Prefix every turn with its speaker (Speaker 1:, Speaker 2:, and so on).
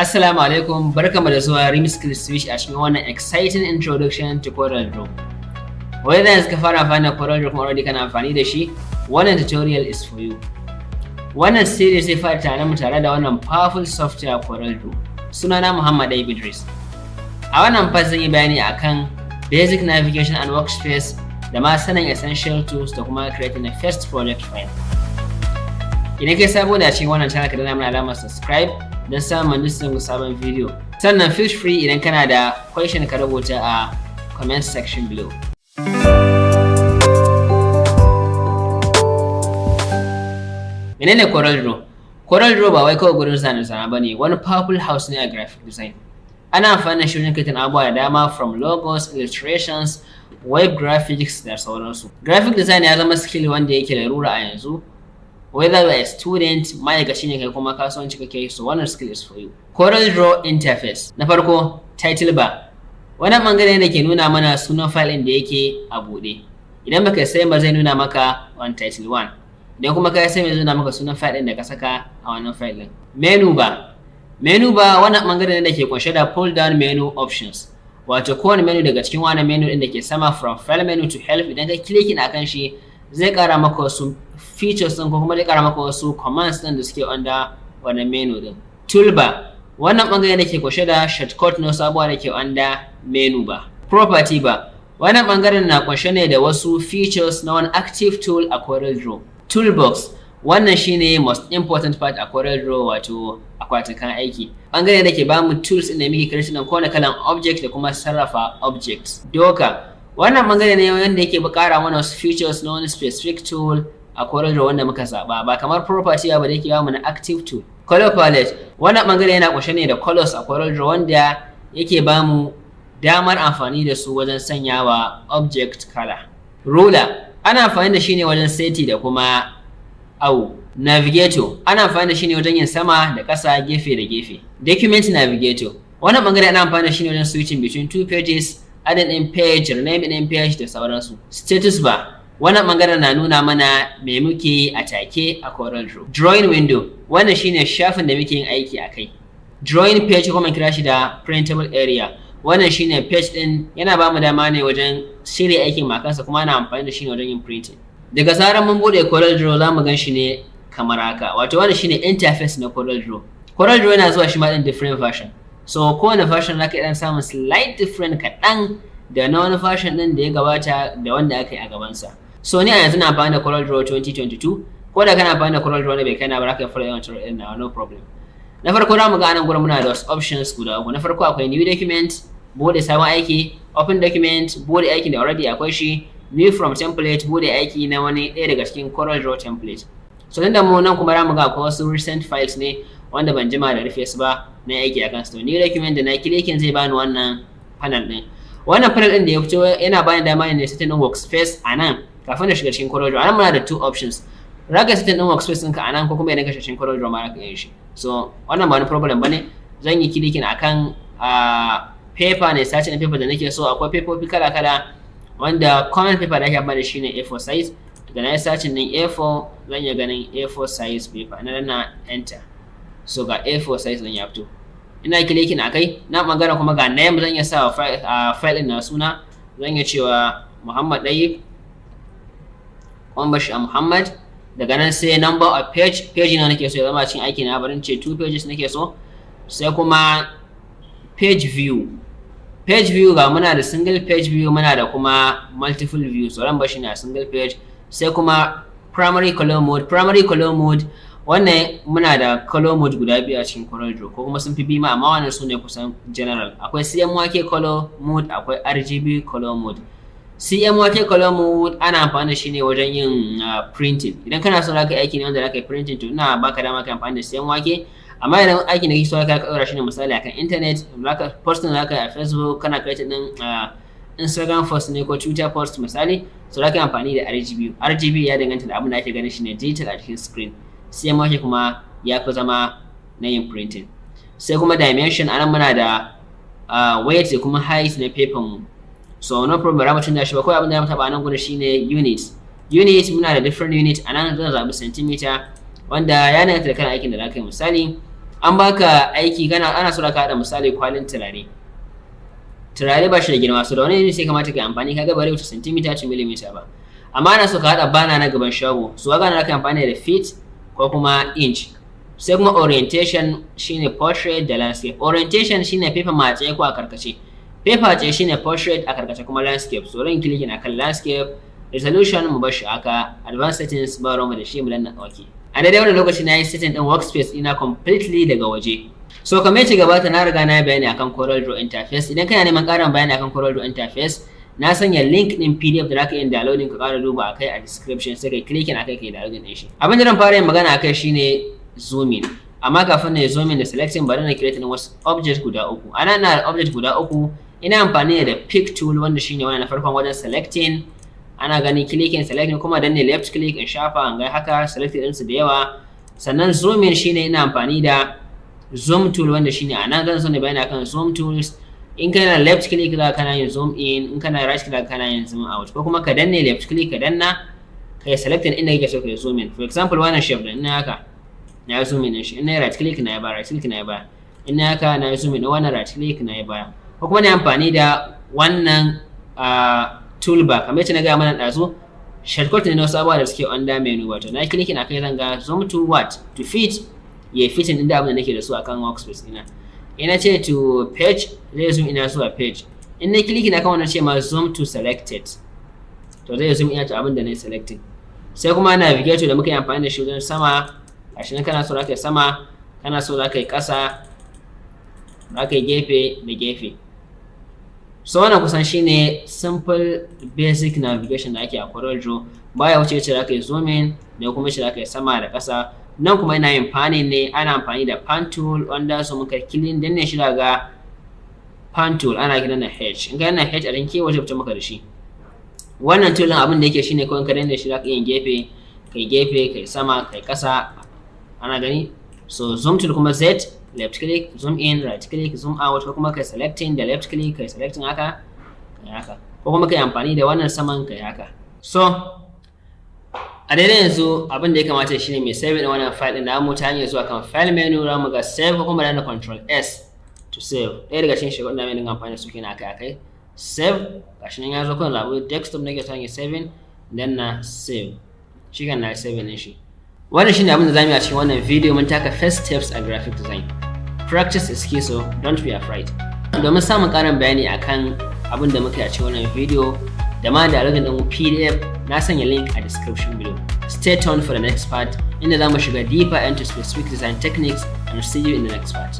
Speaker 1: Assalamu alaikum, barkamu da zuwa Rheems SkillSwitch a cikin wannan exciting introduction to CorelDRAW. Whether yanzu ka fara amfani da CorelDRAW kuma already kana amfani da shi, wannan tutorial is for you. Wannan series zai fara tare da wannan powerful software CorelDRAW. Sunana Muhammad Idris. A wannan part zan yi bayani akan basic navigation and workspace da ma sanin essential tools da kuma creating a first project file. Idan kai sabo da cikin wannan channel ka danna mana alamar subscribe don samun listin sabon video. Sannan feel free idan kana da question ka rubuta a comment section below. Menene CorelDRAW? CorelDRAW ba wai kawai gurin zane-zane bane, wani powerful house ne a graphic design. Ana amfani da shi wajen creating abubuwa da dama from logos, illustrations, web graphics da sauransu. Graphic design ya zama skill wanda yake da rura a yanzu. Whether you're a student, ma'aikaci ne kai kuma kasuwanci kake, so wannan skill is for you. CorelDRAW interface. Na farko, title bar. Wannan bangare ne da ke nuna mana sunan file ɗin da yake a buɗe. Idan baka sai ba zai nuna maka on title 1. Idan kuma ka sai mai nuna maka sunan file ɗin da ka saka a wannan file ɗin. Menu bar. Menu bar wannan bangare ne da ke kunshe da pull down menu options. Wato kowane menu daga cikin wannan menu ɗin da ke sama from file menu to help, idan ka clicking akan shi zai ƙara maka wasu features ɗin ko kuma zai ƙara maka wasu commands ɗin da suke under wannan menu ɗin. Toolbar, wannan ɓangare da ke kunshe da shortcut na wasu abubuwa da ke under menu bar. Property bar, wannan ɓangaren na kunshe ne da wasu features na wani active tool a CorelDRAW. Toolbox, wannan shine most important part a CorelDRAW, wato akwatin kayan aiki. Ɓangare da ke bamu tools ɗin da muke creating ɗin kowane kalan object da kuma sarrafa objects. Docker, wannan bangare ne wanda yake ƙara mana wasu features na wani specific tool a CorelDRAW wanda muka zaba, ba kamar property ba da yake ba mu na active tool. Color palette, wannan bangare yana kunshe ne da colors a CorelDRAW wanda yake ba mu damar amfani da su wajen sanyawa object color. Ruler, ana amfani da shi ne wajen seti da kuma awo. Navigator, ana amfani da shi ne wajen yin sama da ƙasa, gefe da gefe. Document navigator, wannan bangare ana amfani da shi ne wajen switching between two pages, adding in page, renaming in page da sauransu. Status bar, wannan bangaren na nuna mana me muke a take a CorelDRAW. Drawing window, wannan shine shafin da muke yin aiki a kai. Drawing page kuma kira shi da printable area, wannan shine page din, yana ba mu dama ne wajen shirya aikin makansa kuma ana amfani da shi ne wajen yin printing. Daga zarar mun bude CorelDRAW za mu gan shi ne kamar haka, wato wannan shine interface na CorelDRAW. CorelDRAW yana zuwa shi ma din different version. So kowane version zaka iya samun slight different kaɗan da na wani version ɗin da ya gabata da wanda aka yi a gabansa. So ni a yanzu na amfani da CorelDRAW 2022, ko da kana amfani da CorelDRAW da bai kai na ba ka fara yawan tutorial na no problem. Na farko za mu ga anan gurin muna da wasu options guda uku. Na farko akwai new document, bude sabon aiki, open document, bude aikin da already akwai shi, new from template, bude aiki na wani ɗaya daga cikin CorelDRAW template. So nan da mu nan kuma za mu ga akwai wasu recent files ne wanda ban jima da rufe su ba na aiki akan su. New document da na clicking zai bani wannan panel din. Wannan panel din da ya fito yana bani dama ne setting din workspace anan kafin da shiga cikin CorelDRAW. Anan muna da two options. Raka setting din workspace ɗinka anan ko kuma idan ka shiga cikin CorelDRAW ma ka yin shi. So wannan ba wani problem bane. Zan yi clicking akan paper ne, search din paper da nake so. Akwai paper kala-kala wanda common paper da ake amfani da shi ne A4 size. Daga na yi searching din A4 zan iya ganin A4 size paper. Na enter. So ga A4 size din ya fito. Ina clicking akai, na magana kuma ga name zan iya sa file din na suna, zan iya cewa Muhammad Dayib Kwambashi Muhammad. Daga nan sai number of page na nake so ya zama cikin aiki na, barin ce 2 pages nake so. Sai kuma page view ga muna da single page view, muna da kuma multiple view, so ran bashi na single page. Sai kuma primary color mode wannan muna da color mode guda biyu a cikin CorelDRAW, ko kuma sun fi bima, amma wannan su ne kusan general. Akwai CMYK color mode, akwai RGB color mode. CMYK color mode ana amfani da shi ne wajen yin printing. Idan kana so zaka yi aiki ne wanda zaka yi printing, to ina baka dama ka amfani da CMYK. Amma idan aiki ne kake so ka ɗora shi ne misali akan internet, zaka post din zaka yi a Facebook, kana create din Instagram post ne ko Twitter post misali, so zaka yi amfani da RGB. RGB ya danganta da abin da ake ganin shi ne digital a cikin screen. CMYK kuma ya fi zama na yin printing. Sai kuma dimension, anan muna da weight da kuma height na paper mu. So no problem, ba mu canza shi ba, kawai abin da ya taba nan gurin shine unit. Muna da different unit, anan zan zabi centimeter wanda ya danganta da kan aikin da zaka yi. Misali an baka aiki ana so ka haɗa misali kwalin turare ba shi da girma, so da wani ne sai kamata ka amfani kaga bare wuce centimeter to millimeter ba, amma ana so ka haɗa bana na gaban shago, so ga na ka amfani da feet ko kuma inch. Sai kuma orientation shine portrait da landscape. Orientation shine paper matse ko a karkace, paper ce shine portrait, a karkace kuma landscape. So ran click na kan landscape. Resolution mu bar shi aka, advanced settings ba ruwan da shi mu danna okay. A daidai wannan lokaci na yi setting din workspace ina completely daga waje. So kamar yadda gabata na riga na yi bayani akan CorelDRAW interface. Idan kana neman ƙarin bayani akan CorelDRAW interface, na sanya link din PDF da zaka iya downloading ka ƙara duba akai a description, sai kai clicking akai kai downloading din shi. Abin da zan fara yin magana akai shine zoom in. Amma kafin na zoom in da selecting bari na create wasu object guda uku. Ana na object guda uku, ina amfani da pick tool wanda shine wannan na farkon wajen selecting. Ana gani clicking selecting kuma danne left click in shafa an ga haka selected din su da yawa. Sannan zoom in shine ina amfani da zoom tool wanda shine anan zan so ne bayani akan zoom tools. In kana left click za kana yin zoom in kana right click kana yin zoom out, ko kuma ka danne left click ka danna kai selecting inda kake so kai zoom in. For example wannan shape din ina haka na zoom in shi, ina right click na ba, right click na ba, ina haka na zoom in wannan right click na ba, ko kuma na amfani da wannan toolbar kamar yadda na ga mana dazu shortcut ne na wasu abubuwa da suke under menu, wato na clicking akai zan ga zoom to what to fit ya fitin inda abin da nake da su akan workspace ina. Ina ce to page zai zoom ina zuwa page, in na clicking akan wannan ce ma zoom to selected, to zai zoom ina to abin da na selecting. Sai kuma navigator da muka yi amfani da shi wajen sama, gashi nan kana so za ka yi sama, kana so za ka yi ƙasa, za ka yi gefe da gefe. So wannan kusan shine simple basic navigation da ake a CorelDRAW, baya wuce ce za ka yi zoom in da kuma ce za ka yi sama da ƙasa. Nan kuma ina yin panning ne, ana amfani da pan tool wanda so muka kilin danne shi daga pan tool ana kiran da H. In ka danna H a ran kewaye fita maka da shi. Wannan tool abin da yake shine kawai ka danne shi zaka yin gefe, kai sama, kai ƙasa. Ana gani? So zoom tool kuma Z, left click, zoom in, right click, zoom out, ko kuma kai selecting da left click, kai selecting haka, kai haka. Ko kuma kai amfani da wannan saman kai haka. So a daidai yanzu abin da ya kamata shine mai save din wannan file din namu ta hanyar zuwa kan file menu, za mu ga save ko kuma danna control S to save. Ɗaya daga cikin shirye da mai dinga amfani da su kenan akai save, gashi nan ya zo kan zaɓi desktop nake ta hanyar saving, dan na save shi kan na save din shi. Wannan shine abin da zamu yi a cikin wannan video, mun taka first steps a graphic design. Practice is key, so don't be afraid. Domin samun ƙarin bayani akan abin da muka yi a cikin wannan video da ma da login din PDF, na sanya link a description below. Stay tuned for the next part inda zamu shiga deeper into specific design techniques, and see you in the next part.